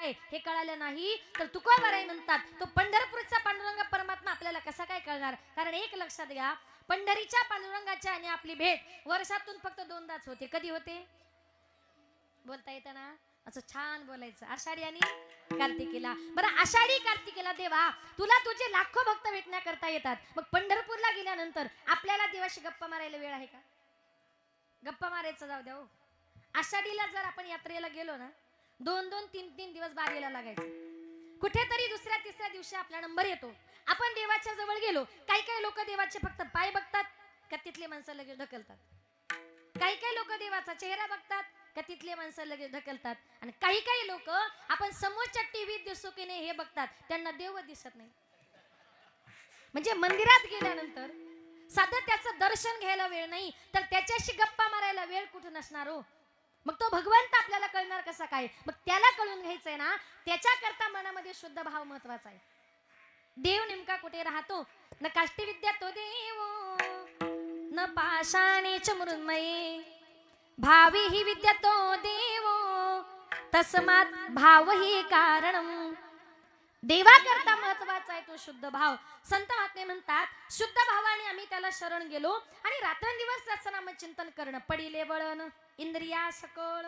काय हे कळालं नाही तर तुकोबाराय म्हणतात तो पंढरपूरचा पांडुरंग परमात्मा आपल्याला कसा काय कळणार. कारण एक लक्षात घ्या, पंढरीच्या पांडुरंगाच्या आणि आपली भेट वर्षातून फक्त 2दाच होते. कधी होते बोलता येतं ना, असं छान बोलायचं, आषाढी आणि कार्तिकीला. बरं आषाढी कार्तिकीला देवा तुला तुझे लाखो भक्त भेटण्या करता येतात, मग पंढरपूरला गेल्यानंतर आपल्याला देवाशी गप्पा मारायला वेळ आहे का? गप्पा मारायचं जाऊ द्या हो. आषाढीला जर आपण यात्रेला गेलो ना 2-2, 3-3 दिवस बारीला लागायचं. कुठेतरी दुसऱ्या तिसऱ्या दिवशी आपला नंबर येतो, आपण देवाच्या जवळ गेलो. काही काही लोक देवाचे फक्त पाय बघतात का तिथले माणसं लगेच ढकलतात. काही काही लोक देवाचा चेहरा बघतात का तिथले माणसं लगेच ढकलतात. आणि काही काही लोक आपण समोरच्या टीव्हीत दिसतो की नाही हे बघतात, त्यांना देव दिसत नाही. म्हणजे मंदिरात गेल्यानंतर साधं त्याचं दर्शन घ्यायला वेळ नाही तर त्याच्याशी गप्पा मारायला वेळ कुठून असणार हो. मग तो भगवंत आपल्याला कळणार कसा काय? मग त्याला कळून घ्यायचंय ना, त्याच्याकरता मनामध्ये शुद्ध भाव महत्वाचा आहे. देव नेमका कुठे राहतो? न काष्टविद्या तो देव न पाषाणेच मृन्मये भावी ही विद्या तो देव तस्मात भाव ही कारणम. देवा करता महत्वाचा आहे तो शुद्ध भाव. संत महात्मे म्हणतात शुद्ध भावाने आम्ही त्याला शरण गेलो आणि रात्रंदिवस त्याचं नाम चिंतन करणं पडिले वळण इंद्रिया सकळ.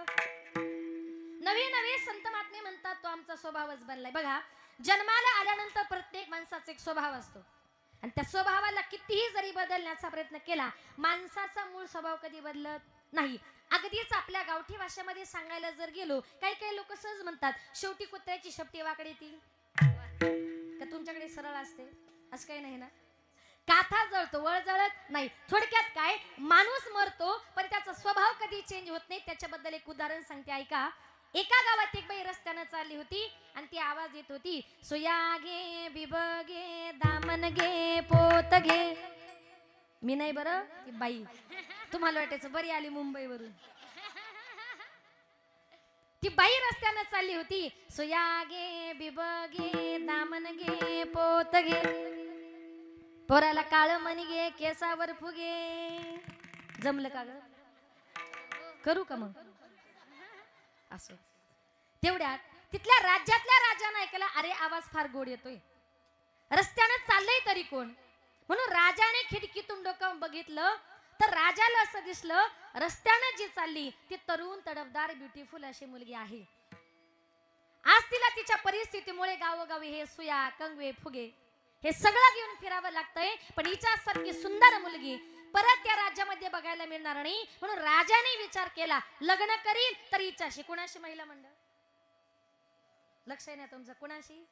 नवे नवे संत महात्मे म्हणतात तो आमचा स्वभावच बनलाय. बघा जन्माला आल्यानंतर प्रत्येक माणसाचा एक स्वभाव असतो आणि त्या स्वभावाला कितीही जरी बदलण्याचा प्रयत्न केला माणसाचा मूळ स्वभाव कधी बदलत नाही. अगदीच आपल्या गावठी भाषेमध्ये सांगायला जर गेलो काही काही लोक सहज म्हणतात शेवटी कुत्र्याची शेपटी वाकडी ती का तुमच्याकडे सरळ असते असं काही नाही ना. काथा जळतो वळ जळत नाही. थोडक्यात काय माणूस मरतो पण त्याचा स्वभाव कधी चेंज होत नाही. त्याच्याबद्दल एक उदाहरण सांगते ऐका. एका गावात एक बाई रस्त्यानं चालली होती आणि ती आवाज येत होती सुया घे बिबगे दामन घे पोत घे. मी नाही बरं ती बाई, तुम्हाला वाटायचं बरी आली मुंबईवरून. ती बाई रस्त्यानं चालली होती सुया घे बिबगे दामन घे पोत घे पोराला काळ मणी घे केसावर फुगे. जमलं का ग? करू का मग असं. तेवढ्यात तिथल्या राज्यातल्या राजानं ऐकलं अरे आवाज फार गोड येतोय, रस्त्यानं चाललंय तरी कोण. म्हणून राजाने खिडकीतून डोकावून बघितलं तर राजाला असं दिसलं रस्त्यानं जी चालली ती तरुण तडफदार ब्युटिफुल अशी मुलगी आहे. आज तिला तिच्या परिस्थितीमुळे गावोगावी हे सुया कंगवे फुगे हे सगळं घेऊन फिरावं लागतंय. पण हिच्यासारखी सुंदर मुलगी परत त्या राज्यामध्ये बघायला मिळणार नाही. म्हणून राजाने विचार केला लग्न करील तर हिच्याशी. कुणाशी? महिला मंडळ लक्ष आहे ना तुमचं? कुणाशी?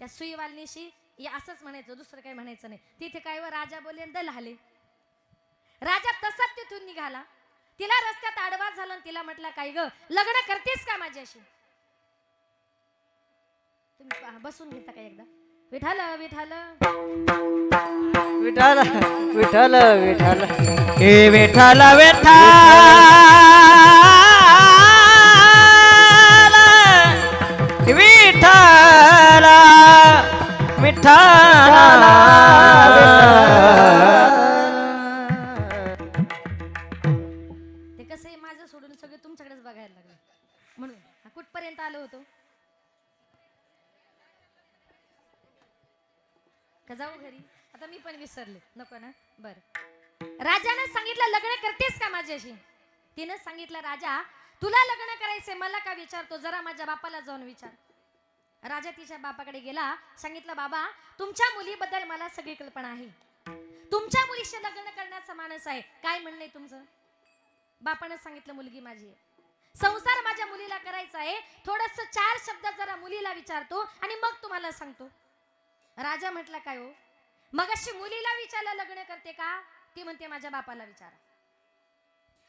त्या सुईवालनीशी. असंच म्हणायचं, दुसरं काही म्हणायचं नाही. तिथे काय व राजा बोले दल आले. राजा तसाच तिथून निघाला. तिला रस्त्यात आडवा झाला आणि तिला म्हटला काय ग लग्न करतेस का माझ्याशी? तुम्ही बसून घेता का एकदा? विठाल विठाल विठाल विठाल विठाल हे विठाल विठाल विठाल विठाल. ते कसं आहे माझं सोडून सगळे तुमच्याकडेच बघायला लागले म्हणून कुठपर्यंत आलो होतो का जाऊ घरी? आता मी पण विसरले नको ना. बर राजाने सांगितलं लग्न करतेस का माझ्याशी? तिने सांगितलं राजा तुला लग्न करायचंय मला का विचारतो, जरा माझ्या बापाला जाऊन विचार. राजा तिच्या बापाकडे गेला. सांगितलं बाबा तुमच्या मुलीबद्दल मला सगळी कल्पना आहे, तुमच्या मुलीशी लग्न करण्याचा मानस आहे, काय म्हणणं तुमचं? बापाने सांगितलं मुलगी माझी आहे, संसार माझ्या मुलीला करायचा आहे, थोडस 4 शब्द जरा मुलीला विचारतो आणि मग तुम्हाला सांगतो. राजा म्हटला काय हो मग अशी मुलीला विचारलं लग्न करते का? ती म्हणते माझ्या बापाला विचारा.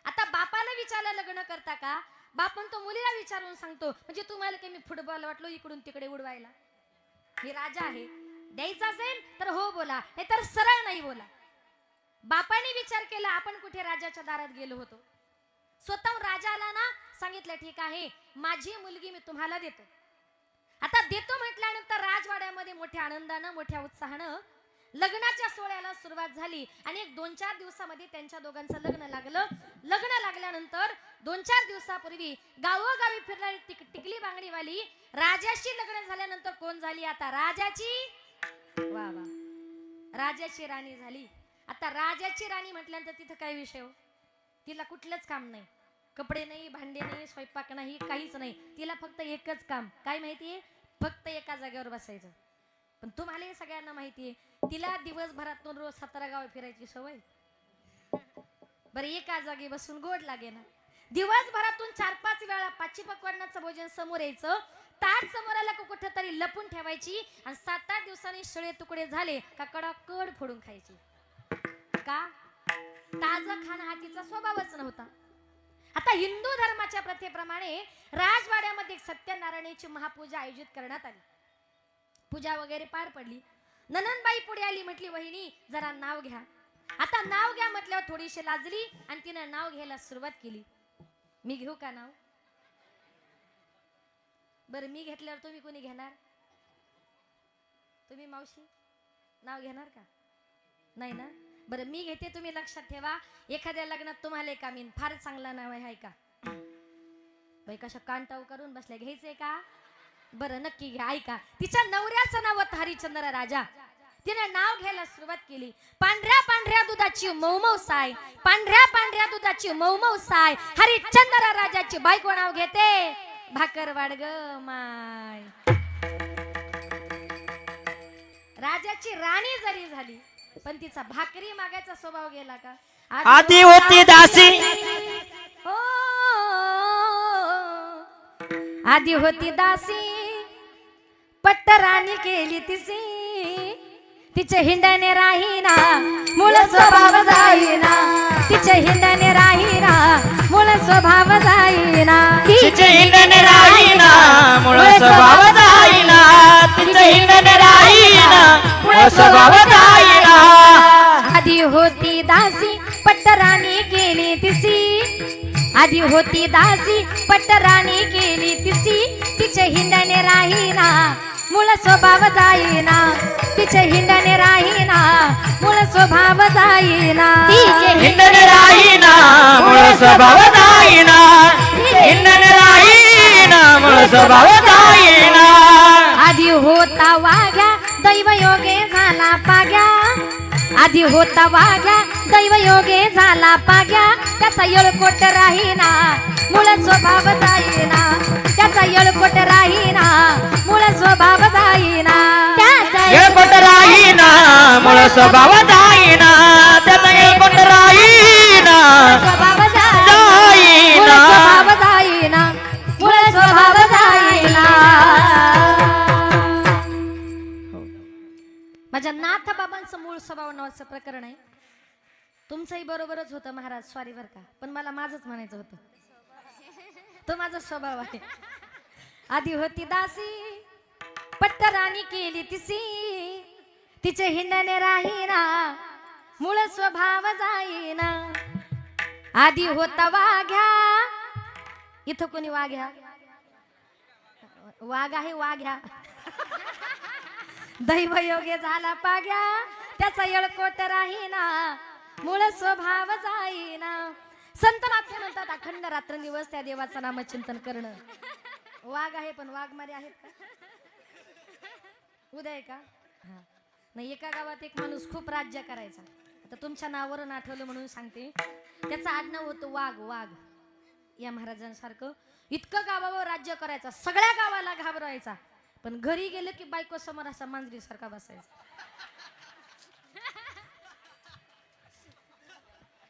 आता बापाला विचारलं लग्न करता का? बाप म्हणतो मुलीला विचारून सांगतो. म्हणजे तुम्हाला काही मी फुटबॉल वाटलो इकडून तिकडे उडवायला? मी राजा आहे, द्यायचा असेल तर हो बोला, नाही तर सरळ नाही बोला. बापाने विचार केला. आपण कुठे राजाच्या दारात गेलो होतो, स्वतः राजा आला ना, सांगितलं ठीक आहे माझी मुलगी मी तुम्हाला देतो. आता देतो म्हटल्यानंतर राजवाड्यामध्ये मोठ्या आनंदानं मोठ्या उत्साहानं लग्नाच्या सोहळ्याला सुरुवात झाली आणि एक 2-4 दिवसामध्ये त्यांच्या दोघांचं लग्न लागलं. लग्न लागल्यानंतर 2-4 दिवसापूर्वी गावोगावी फिरणारी टिकली बांगडीवाली राजाशी लग्न झाल्यानंतर कोण झाली आता? राजाची वा वा राजाची राणी झाली. आता राजाची राणी म्हटल्यानंतर तिथं काय विषय हो? तिला कुठलंच काम नाही, कपडे नाही, भांडे नाही, स्वयंपाक नाही, काहीच नाही. तिला फक्त एकच काम, काय माहितीये? फक्त एका जागेवर बसायचं. पण तुम्हाला हे सगळ्यांना माहितीये तिला दिवसभरातून रोज 17 गाव फिरायची सवय. बरं एका जागी बसून गोड लागे ना. दिवसभरातून 4-5 वेळा 5 पक्वान्नाचं भोजन समोर यायचं, ताट समोर आला का कुठं तरी लपून ठेवायची आणि 7-8 दिवसांनी शिळे तुकडे झाले का कडाकड फोडून खायची. का? ताजं खाणं हा तिचा स्वभावच नव्हता. आता हिंदू धर्माच्या प्रथेप्रमाणे राजवाड्यामध्ये सत्यनारायणाची महापूजा आयोजित करण्यात आली. पूजा वगैरे पार पडली. ननंदबाई पुढे आली, म्हटली वहिनी जरा नाव घ्या. आता नाव घ्या म्हटल्यावर थोडीशी लाजली आणि तिने नाव घ्यायला सुरुवात केली. मी घेऊ का नाव? बरं मी घेतल्यावर तुम्ही कोणी घेणार? तुम्ही मावशी नाव घेणार का? नाही ना. बरं मी घेते, तुम्ही लक्षात ठेवा. एखाद्या लग्नात तुम्हाला एक आमीन फार चांगला नाव आहे का? बाई कशा कांटाव करून बसल्या, घ्यायचंय का? बरं नक्की घ्या. ऐका, तिच्या नवऱ्याचं नाव होतं हरिश्चंद्र राजा. तिने नाव घ्यायला सुरुवात केली. पांढऱ्या पांढऱ्या दुधाची मौमौ साय, पांढऱ्या पांढऱ्या दुधाची मौमौ साय, हरिश्चंद्र राजाची बायको नाव घेते भाकरवाड ग माय. राजाची राणी जरी झाली पण तिचा भाकरी मागायचा स्वभाव गेला का? आधी होती दासी, हो आधी होती दासी, पट्टराणी केली तिसी. तिचे हिंडणे राहीना, मूळ स्वभाव जाईना. तिचे हिंडणे राहीना, मूळ स्वभाव जाईना. तिचे हिंडणे राहीना, मूळ स्वभाव जाईना. तिचे हिंडणे राहीना, मूळ स्वभाव जाईना. आधी होती दासी, पट्टराणी केली तिसी. आधी होती दासी, पट्टराणी केली तिसी. तिचे हिंडणे राहीना, मूळ स्वभाव जाईना. तिचे हिंडणे राहीना, मूळ स्वभाव जाईना. हिंडणे राहीना, मूळ स्वभाव जाईना. हिंडणे राहीना, मूळ स्वभाव जाईना. आधी होता वाघ्या, दैव योगे झाला पाग्या. आधी होता वाघ्या, दैव योगे झाला पाग्या. त्याचा येळकोट राहीना, मूळ स्वभाव जाईना. त्याचा येळकोट राहीना, मूळ स्वभाव जाईना. येळकोट राहीना, मूळ स्वभाव जाईना. त्याचा येळकोट राहीना, स्वभाव मूळ जाईना. स्वभाव जाईना, मूळ स्वभाव जाईना. माझ्या नाथ बाबांचं मूळ स्वभाव नावाचं प्रकरण आहे. तुमचंही बरोबरच होतं महाराज, सॉरी बर का, पण मला माझंच म्हणायचं होतं. तो माझा स्वभाव आहे. आधी होती दासी, पट्टराणी केली तिसी. तिचे हिंडणे राहीना, मूळ स्वभाव जाईना. आधी होता वाघ्या, इथं कोणी वाघ्या? वाघ आहे वाघ्या. दैव योगे झाला पाग्या. त्याचा येळकोट राहीना, मूळ स्वभाव जाईना. संत महात्मे म्हणतात अखंड रात्रंदिवस त्या देवाचं नामचिंतन करणं. वाघ आहे पण वाघ मारे आहेत का? उद्या आहे का? नाही. एका गावात एक माणूस खूप राज्य करायचा. आता तुमच्या नावावरून आठवलं म्हणून सांगते. त्याचं आडनाव होतं वाघ. वाघ या महाराजांसारखं इतकं गावावर राज्य करायचा, सगळ्या गावाला घाबरायचा. पण घरी गेलं की बायको समोर असा मांजरी सारखा बसायचा.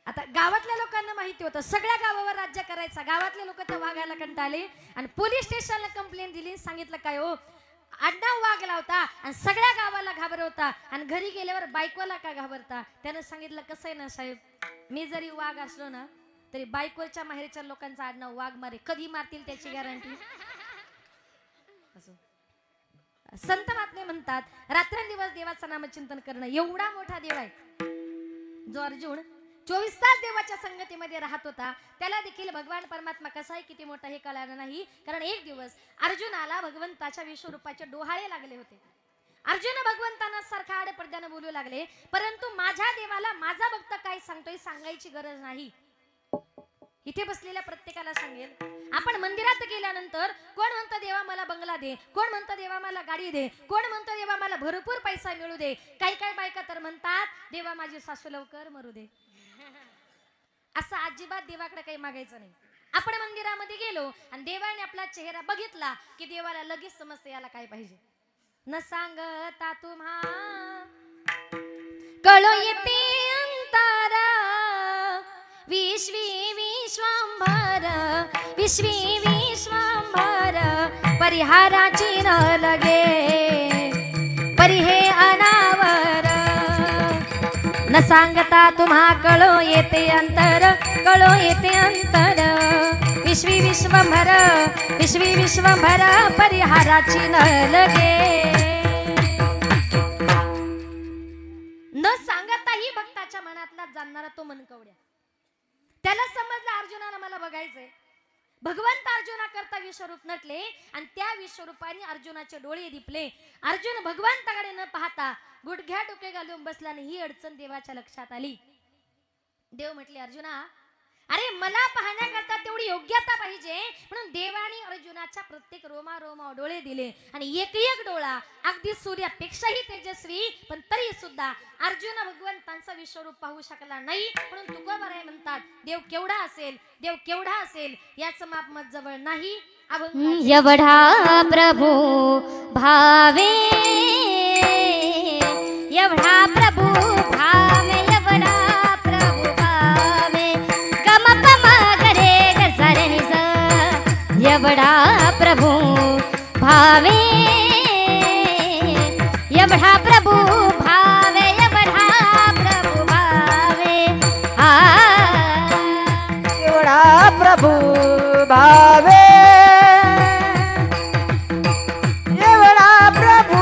आता गावातल्या लोकांना माहिती होतं सगळ्या गावावर राज्य करायचा. गावातले लोक त्या वाघाला कंटाळले आणि पोलीस स्टेशनला कंप्लेंट दिली. सांगितलं काय हो, आडनाव वाघ लावता आणि सगळ्या गावाला घाबरवता आणि घरी गेल्यावर बायकोला का घाबरता? त्यानं सांगितलं कसं आहे ना साहेब, मी जरी वाघ असलो ना तरी बायकोच्या माहेरच्या लोकांचा आडनाव वाघ मारे, कधी मारतील त्याची गॅरंटी. संत महात्मे म्हणतात रात्रंदिवस देवाचं नामचिंतन करणं. एवढा मोठा देव आहे जो अर्जुन 24 तास देवाच्या संगतीमध्ये राहत होता. त्याला देखील भगवान परमात्मा कसा आहे किती मोठा हे कळालं नाही. कारण एक दिवस अर्जुनाला भगवंताच्या विश्वरूपाचे डोहाळे लागले होते अर्जुन भगवंतांना सारखा आडपडद्यानं बोलू लागले, परंतु माझ्या देवाला माझा भक्त काय सांगतोय सांगायची गरज नाही. इथे बसलेल्या प्रत्येकाला सांगेल, आपण मंदिरात गेल्यानंतर कोण म्हणतं देवा मला बंगला दे, कोण म्हणतं देवा मला गाडी दे, कोण म्हणतं देवा मला भरपूर पैसा मिळू दे. काही काही बायका तर म्हणतात देवा माझी सासू लवकर मरू दे. असं अजिबात देवाकडे काही मागायचं नाही. आपण मंदिरामध्ये गेलो आणि देवाने आपला चेहरा बघितला की देवाला लगेच समजते याला काय पाहिजे. न सांगता तुम्हा कळो येते अंतर, विश्वी विश्वांभर, विश्वी विश्वांभर, परिहाराची न लगे परी हे अनावर. न सांगता तुम्हा कळो येते अंतर, कळो येते अंतर, विश्वी विश्वंभर, विश्वी विश्वंभर, परिहाराची न लगे. न सांगताही भक्ताच्या मनातला जाणणारा तो मनकवड्या. त्याला समजलं अर्जुनाला मला बघायचंय. भगवंत अर्जुना करता विश्वरूप नटले आणि त्या विश्वरूपाने अर्जुनाचे डोळे दिपले. अर्जुन भगवंताकडे न पाहता गुडघ्या डोके घालून बसला आणि ही अडचण देवाच्या लक्षात आली. देव म्हटले अर्जुना, अरे मला पाहण्याकरता तेवढी योग्यता पाहिजे, म्हणून देवाने अर्जुनाच्या प्रत्येक रोमा डोळे दिले आणि एक एक डोळा अगदी सूर्यापेक्षाही तेजस्वी, पण तरी सुद्धा अर्जुन भगवंतांचं विश्वरूप पाहू शकला नाही. म्हणून तुकोबाराय म्हणतात देव केवढा असेल, देव केवढा असेल याचं माप मत जवळ नाही. एवढा प्रभू भावे, एवढा प्रभू भावे, एवढा प्रभू भावे, गम पम गरे ग सरे नि स. एवढा प्रभू भावे, एवढा प्रभू भावे, एवढा प्रभू भावे. एवढा प्रभू भावे, एवढा प्रभू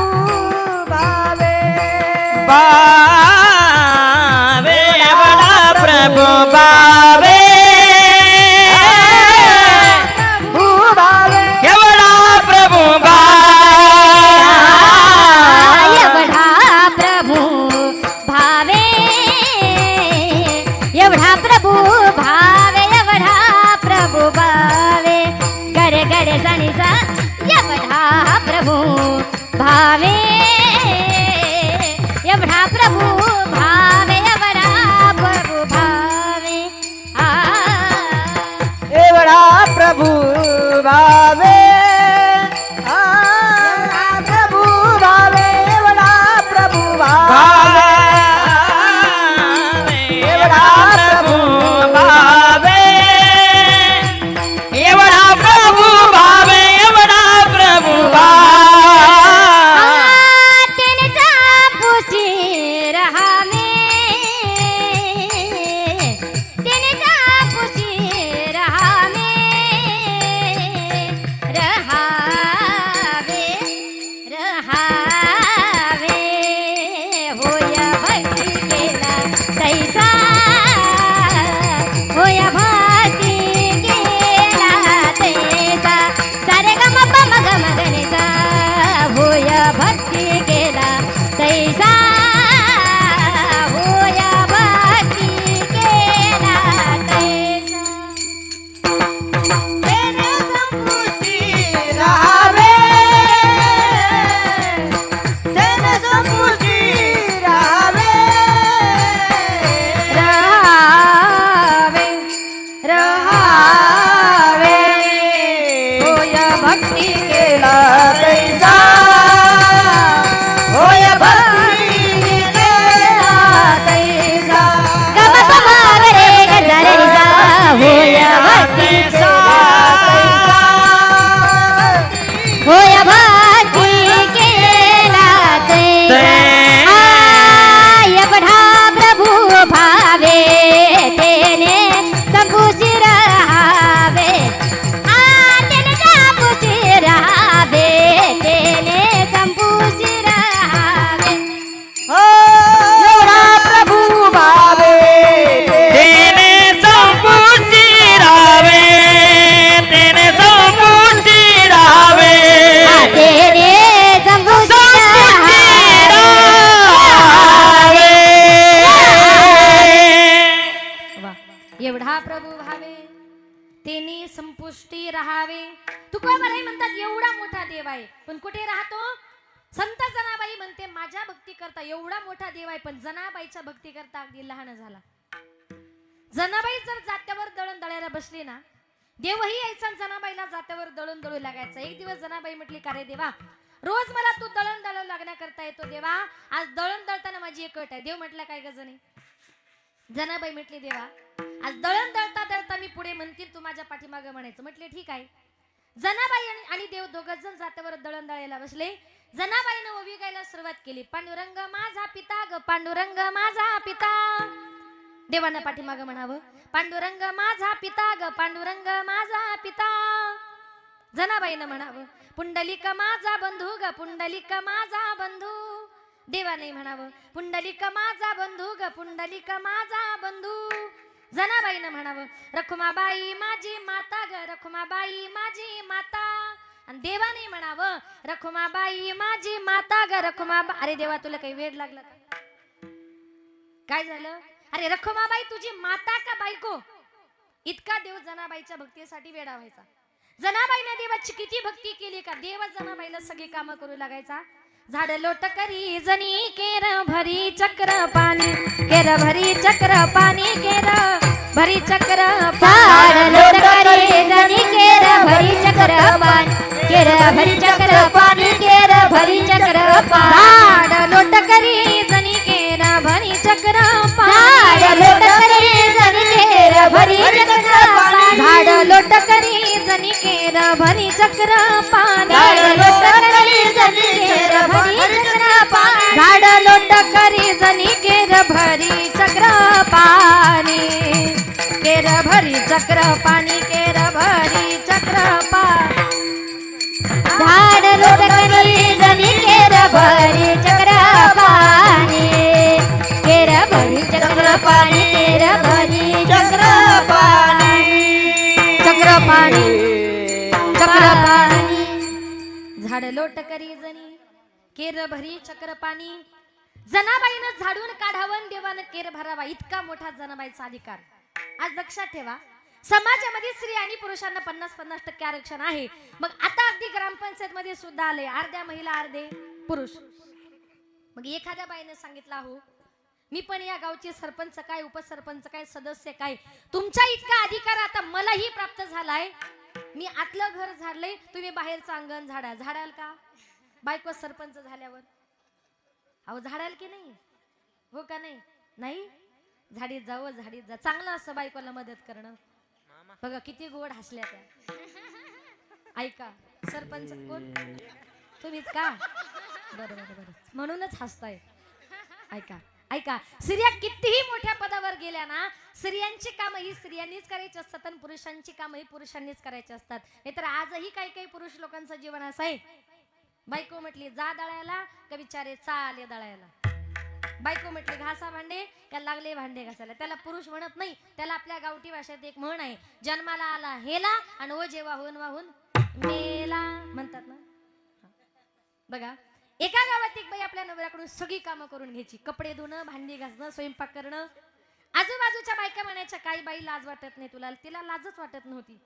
भावे, भावे एवढा प्रभू भावे, एवढा प्रभू भावे, एवढा प्रभू भावे, एवढा प्रभू भावे, गरे गरे सनी सा. एवढा प्रभू भावे, एवढा प्रभू भावे, एवढा प्रभू भावे. एवढा प्रभू भावे, प्रभू भावे, एवढा प्रभू भावे, एवढा प्रभू भावे, एवढा प्रभू भावे, एवढा प्रभू भावे. तेनेचा पुष्टी रहा में, तेनेचा पुष्टी रहा में, रहावे, रहावे, होया भक्ती केला तैसा, होया भक्ती केला तैसा. सारे गम पम गम गणेसा, होया भक्ती केला तैसा, होया भक्ती केला तैसा. तेने संपुष्टी राहावे, तेने संपुष्टी राहावे, रहावे, रहावे, होय भक्ती केला तैसा, होय भक्ती केला तैसा. गम पम गरे ग सरे नि सा. होया भक्ती तैसा, होया भक्ती केला तैसा. एवढा प्रभू भावे, तेने संपुष्टी रहावे, तेने संपुष्टी रहावे, तेने संपुष्टी रहावे. एवढा प्रभू भावे, तेने संपुष्टी राहावे, तेने संपुष्टी राहावे, तेने दृष्टी राहावे. तुकोबाराय म्हणतात एवढा मोठा देव आहे पण कुठे राहतो? संत जनाबाई म्हणते माझ्या भक्ती करता एवढा मोठा देव आहे पण जनाबाईच्या भक्ती करता अगदी लहान झाला. जनाबाई जर जात्यावर दळण दळायला बसली ना देवही यायचा जनाबाईला जात्यावर दळण दळू लागायचं. एक दिवस जनाबाई म्हटली का रे देवा रोज मला तू दळण दळू लागण्याकरता येतो देवा, आज दळण दळताना माझी एक अट आहे. देव म्हटलं काय ग जणी? जनाबाई म्हटली देवा आज दळण दळता दळता मी पुढे म्हणतील तू माझ्या पाठीमागं म्हणायचं. म्हटले ठीक आहे. जनाबाई आणि देव दोघं जण जात्यावर दळण दळायला बसले. जनाबाईनं ओवी गायला सुरुवात केली. पांडुरंग माझा पिता ग पांडुरंग माझा पिता. देवांना पाठीमागं म्हणावं पांडुरंग माझा पिता ग पांडुरंग माझा पिता. जनाबाईनं म्हणावं पुंडलिक माझा बंधू ग पुंडलिक माझा बंधू. देवाने म्हणावं पुंडलिक माझा बंधू ग पुंडलिक माझा बंधू. जनाबाईनं म्हणावं रखुमाबाई माझी माता ग रखुमाबाई माझी माता. आणि देवाने म्हणावं रखुमाबाई माझी माता ग रखुमाबा. अरे देवा तुला काही वेळ लागला काय झालं? अरे रखुमाबाई तुझी माता का बायको? इतका देव जनाबाईच्या भक्तीसाठी वेडा व्हायचा. जनाबाईने देवाची किती भक्ती केली का देव जनाबाईला सगळी कामं करू लागायचा. झाड लोट करी जनी केर भरी चक्र पाणी केर भरी चक्र पाणी केर भरी चक्र. झाड लोट करी जनी केर भरी चक्र पाणी केर भरी चक्र पाणी केर भरी चक्र पाणी. झाड लोट करी जनी केर भरी चक्र झाड लोट करी जनी केर भरी चक्र पाणी झाड लोट करी जनी केर भरी चक्र पाणी. झाड लोट करी जनी केर भरी चक्र पाणी झाड लोट करी जनी केर भरी चक्र पाणी केर भरी चक्र पाणी केर भरी चक्र पाणी. झाड लोट करी जनी केर भरी चक्र पाणी केर भरी चक्र पाणी केर भरी चक्र पाणी चक्र पाणी चक्र पाणी. झाड लोट करी जनी केर भरी चक्र पाणी. जनाबाईनं झाडून काढावं देवानं केर भरावा इतका मोठा जनाबाईचा अधिकार. आज लक्षात ठेवा समाजामध्ये स्त्री आणि पुरुषांना 50-50% आरक्षण आहे. मग आता अगदी ग्रामपंचायत मध्ये सुद्धा आले अर्ध्या महिला अर्धे पुरुष. मग एखाद्या बाईने सांगितलं हो मी पण या गावचे सरपंच काय उपसरपंच काय सदस्य काय तुमच्या इतका अधिकार आता मलाही प्राप्त झालाय. मी आतलं घर झाडलंय तुम्ही बाहेरचं अंगण झाडा. झाडाल का? बायको सरपंच झाल्यावर अहो झाडाल की नाही? हो का नाही? नाही झाडीत जावं झाडीत जा. चांगलं असं बायकोला मदत करणं. बघा किती गोड हसल्या त्या. ऐका सरपंच कोण? तुम्हीच का? बरं बरं बरं म्हणूनच हसताय. ऐका ऐका स्त्रिया कितीही मोठ्या पदावर गेल्या ना स्त्रियांची कामं ही स्त्रियांनीच करायची असतात आणि पुरुषांची कामं ही पुरुषांनीच करायची असतात. नाहीतर आजही काही काही पुरुष लोकांचं जीवन असं आहे. बायको म्हटली जा दळायला का विचारे चाले दळायला. बायको म्हटली घासा भांडे का लागले भांडे घासायला. त्याला पुरुष म्हणत नाही. त्याला आपल्या गावठी भाषेत एक म्हण आहे जन्माला आला हेला आणि ओ जेव्हा वाहून वाहून मेला म्हणतात ना. बघा एका गावात एक बाई आपल्या नवऱ्याकडून सगळी कामं करून घ्यायची. कपडे धुणं भांडी घासणं स्वयंपाक करणं. आजूबाजूच्या बायका म्हणायच्या काही बाई लाज वाटत नाही तुला. तिला लाजच वाटत नव्हती.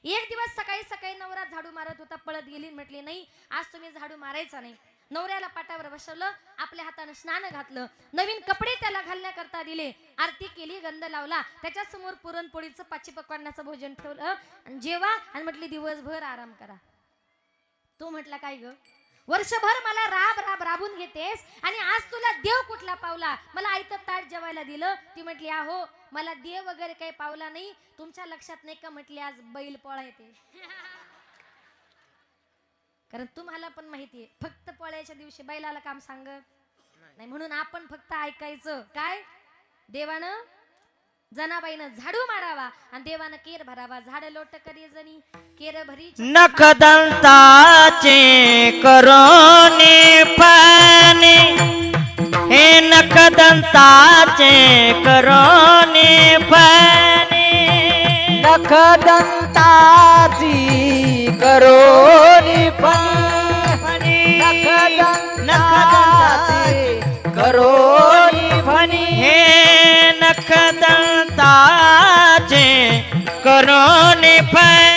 एक दिवस सकाळी सकाळी नवरा झाडू मारत होता पळत गेली म्हटली नाही आज तुम्ही झाडू मारायचा नाही. नवऱ्याला पाटावर बसवलं आपल्या हाताने स्नान घातलं नवीन कपडे त्याला घालण्याकरता दिले आरती केली गंध लावला त्याच्या समोर पुरणपोळीचं पाची पकवानाचं भोजन ठेवलं आणि जेवा आणि म्हटली दिवसभर आराम करा. तो म्हटला काय ग वर्षभर मला राबून घेतेस आणि आज तुला देव कुठला पावला? मला आयतं ताट जेवायला दिलं. ती म्हटली आहो मला देव वगैरे काही पावला नाही. तुमच्या लक्षात नाही का म्हटली आज बैल पोळा येते. कारण तुम्हाला पण माहितीये फक्त पोळ्याच्या दिवशी बैलाला काम सांगत नाही म्हणून आपण फक्त ऐकायचं. काय देवानं जनाबाईनं झाडू मारावा आणि देवानं केर भरावा. झाड लोट करी जनी केर भरी नखदंताचे करोनी पाने हे नखदंताचे करोनी पाने नखदंताची करोनी पाने नखदंताची करोनी पाने हे नखदंताचे करोनी पाने